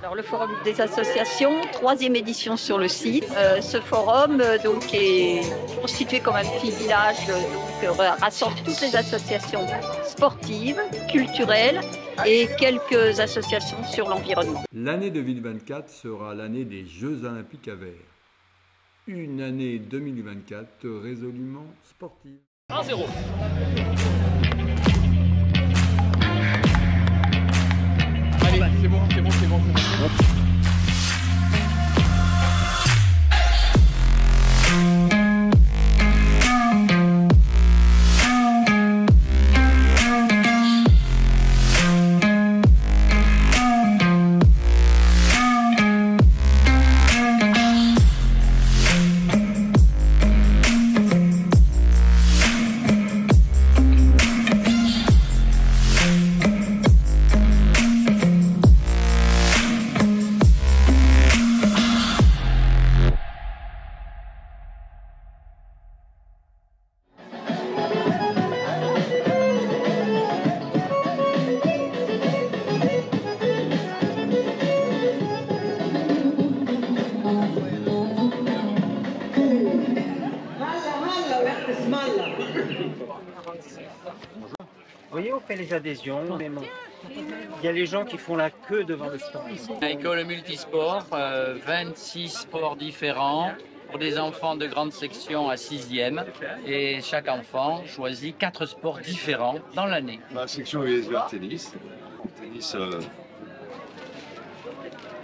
Alors, le forum des associations, 3e édition sur le site. Ce forum donc, est constitué comme un petit village, rassemble toutes les associations sportives, culturelles et quelques associations sur l'environnement. L'année 2024 sera l'année des Jeux Olympiques à Vert. Une année 2024 résolument sportive. 1-0. Allez, c'est bon. Vous voyez, on fait les adhésions. Il y a les gens qui font la queue devant le stand. École multisport, 26 sports différents pour des enfants de grande section à 6e. Et chaque enfant choisit 4 sports différents dans l'année. La section USVR tennis.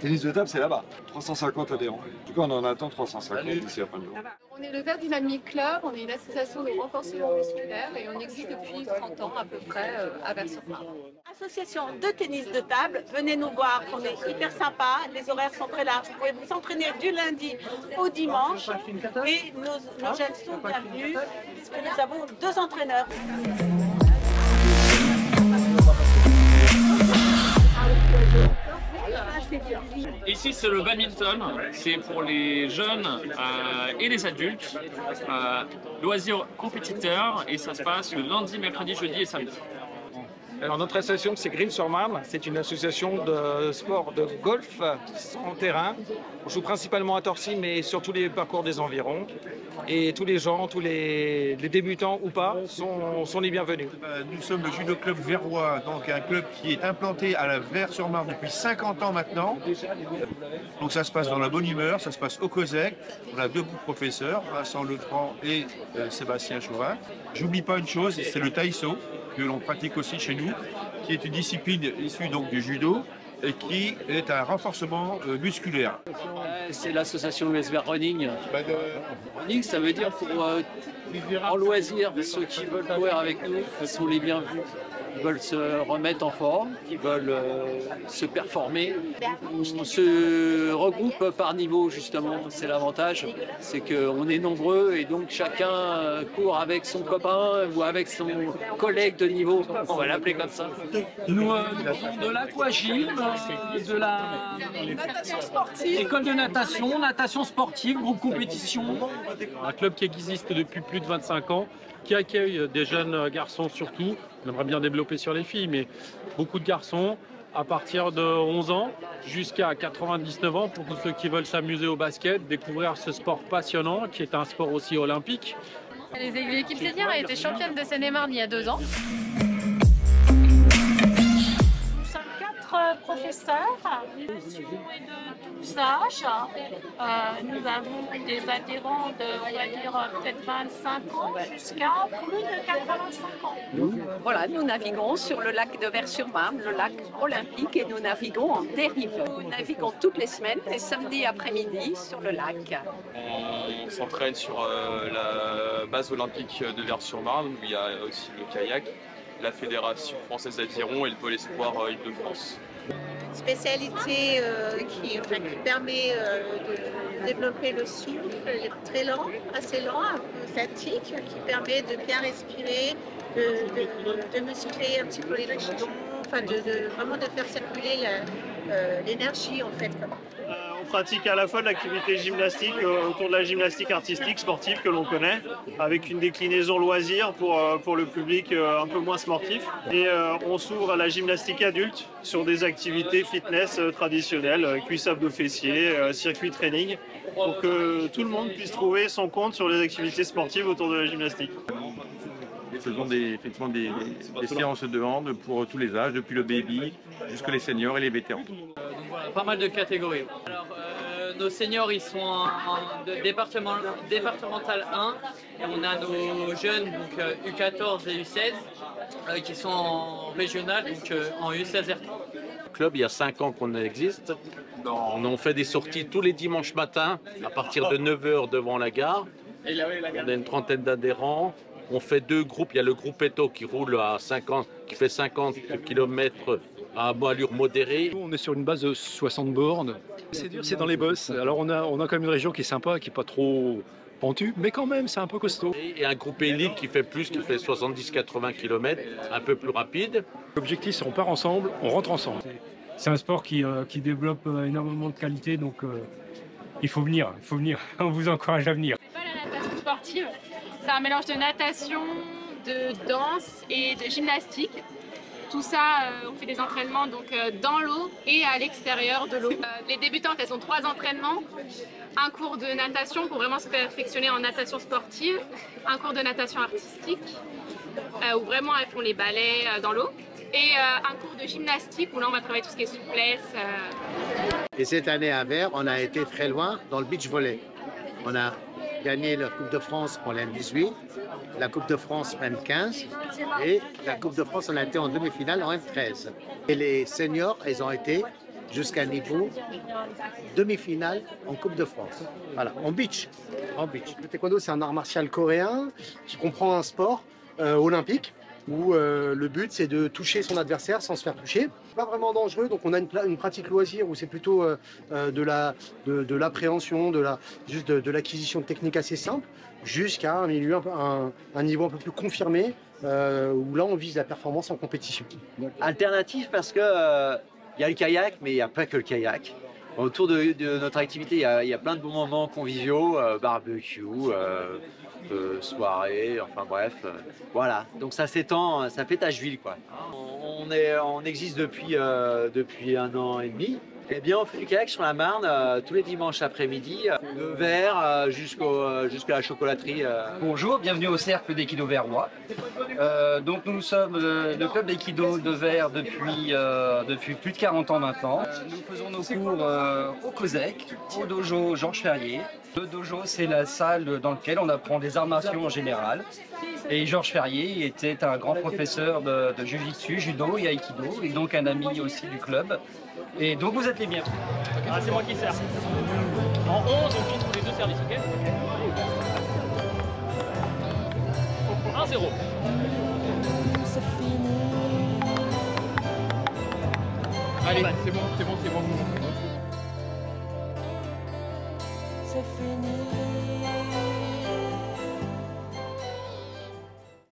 Tennis de table, c'est là-bas. 350 adhérents. En tout cas, on en attend 350 d'ici la fin du jour. On est le Vert Dynamic Club, on est une association de renforcement musculaire et on existe depuis 30 ans à peu près à Vers-sur-Marne. Association de tennis de table, venez nous voir, on est hyper sympa, les horaires sont très larges. Vous pouvez vous entraîner du lundi au dimanche et nos jeunes sont bienvenus puisque nous avons 2 entraîneurs. Ici, c'est le badminton. C'est pour les jeunes et les adultes. Loisirs compétiteurs. Et ça se passe le lundi, mercredi, jeudi et samedi. Alors notre association c'est Green-sur-Marne, c'est une association de sport de golf en terrain. On joue principalement à Torcy mais sur tous les parcours des environs. Et tous les gens, tous les débutants ou pas, sont les bienvenus. Nous sommes le Judo Club Verrois, donc un club qui est implanté à la Vers-sur-Marne depuis 50 ans maintenant. Donc ça se passe dans la bonne humeur, ça se passe au COSEC. On a 2 professeurs, Vincent Lefranc et Sébastien Chauvin. J'oublie pas une chose, c'est le taïso, que l'on pratique aussi chez nous, qui est une discipline issue donc du judo et qui est un renforcement musculaire. C'est l'association USVR Running. Running, ça veut dire pour en loisir, ceux qui veulent courir avec nous sont les bienvenus. Ils veulent se remettre en forme, ils veulent se performer. On se regroupe par niveau justement, c'est l'avantage, c'est qu'on est nombreux et donc chacun court avec son copain ou avec son collègue de niveau, on va l'appeler comme ça. Nous avons de l'aquagym, de la Natation sportive. école de natation, natation sportive, groupe compétition. Un club qui existe depuis plus de 25 ans, qui accueille des jeunes garçons surtout. On aimerait bien développer sur les filles, mais beaucoup de garçons à partir de 11 ans jusqu'à 99 ans pour tous ceux qui veulent s'amuser au basket, découvrir ce sport passionnant qui est un sport aussi olympique. L'équipe senior a été championne de Seine-et-Marne il y a 2 ans. Professeurs, monsieur et de tous âges. Nous avons des adhérents de, on va dire, peut-être 25 ans jusqu'à plus de 85 ans. Voilà, nous naviguons sur le lac de Vers-sur-Marne, le lac olympique, et nous naviguons en dérive. Nous naviguons toutes les semaines, les samedis après-midi, sur le lac. On s'entraîne sur la base olympique de Vers-sur-Marne, où il y a aussi le kayak, la Fédération française d'aviron et le pôle espoir Île-de-France. Spécialité qui permet de développer le souffle, très lent, assez lent, un peu statique, qui permet de bien respirer, de muscler un petit peu les jambes, enfin vraiment de faire circuler l'énergie en fait. On pratique à la fois de l'activité gymnastique autour de la gymnastique artistique, sportive que l'on connaît, avec une déclinaison loisir pour le public un peu moins sportif. Et on s'ouvre à la gymnastique adulte sur des activités fitness traditionnelles, cuisse abdos fessiers, circuit training, pour que tout le monde puisse trouver son compte sur les activités sportives autour de la gymnastique. Nous faisons effectivement des séances de hand pour tous les âges, depuis le baby jusqu'à les seniors et les vétérans. Donc voilà, pas mal de catégories. Alors, nos seniors, ils sont en départemental 1 et on a nos jeunes, donc U14 et U16, qui sont en régional, donc en U16 R3. Le club, il y a 5 ans qu'on existe. On fait des sorties tous les dimanches matins à partir de 9 h devant la gare. On a une trentaine d'adhérents. On fait 2 groupes. Il y a le groupe Eto qui roule à 50, qui fait 50 km à allure modérée. Nous, on est sur une base de 60 bornes. C'est dur, c'est dans les bosses. Alors on a quand même une région qui est sympa, qui n'est pas trop pentue, mais quand même c'est un peu costaud. Et un groupe élite qui fait plus, qui fait 70-80 km, un peu plus rapide. L'objectif c'est on part ensemble, on rentre ensemble. C'est un sport qui développe énormément de qualité, donc il faut venir. On vous encourage à venir. C'est pas la natation sportive, c'est un mélange de natation, de danse et de gymnastique. Tout ça, on fait des entraînements donc, dans l'eau et à l'extérieur de l'eau. Les débutantes, elles ont 3 entraînements. Un cours de natation pour vraiment se perfectionner en natation sportive, un cours de natation artistique où vraiment elles font les balais dans l'eau et un cours de gymnastique où là on va travailler tout ce qui est souplesse. Et cette année à Vers, on a été très loin dans le beach volley. On a gagné la Coupe de France pour l'M18, la Coupe de France M15 et la Coupe de France on a été en demi-finale en M13. Et les seniors, ils ont été jusqu'à niveau demi-finale en Coupe de France. Voilà, en beach. Le taekwondo, c'est un art martial coréen qui comprend un sport olympique où le but, c'est de toucher son adversaire sans se faire toucher. Pas vraiment dangereux, donc on a une pratique loisir où c'est plutôt de l'appréhension, juste de l'acquisition de techniques assez simples, jusqu'à un niveau un peu plus confirmé, où là, on vise la performance en compétition. Alternatif parce que il y a le kayak, mais il n'y a pas que le kayak. Autour de notre activité, il y a plein de bons moments conviviaux, barbecue, soirée, enfin bref, voilà. Donc ça s'étend, ça fait Tacheville quoi. On existe depuis 1 an et demi. Eh bien, on fait du kayak sur la Marne tous les dimanches après-midi, de Vers jusqu'à la chocolaterie. Bonjour, bienvenue au cercle d'Aikido Verrois. Donc nous sommes le club d'Aikido de Vers depuis plus de 40 ans maintenant. Nous faisons nos cours au COSEC, au dojo Georges Ferrier. Le dojo, c'est la salle dans laquelle on apprend des arts martiaux en général. Et Georges Ferrier était un grand professeur de Jiu-Jitsu, Judo et Aikido, et donc un ami aussi du club. Et donc vous êtes les bienvenus. Ah, c'est moi qui sers. En 11, on trouve les 2 services, ok 1-0. Allez, c'est bon. C'est fini.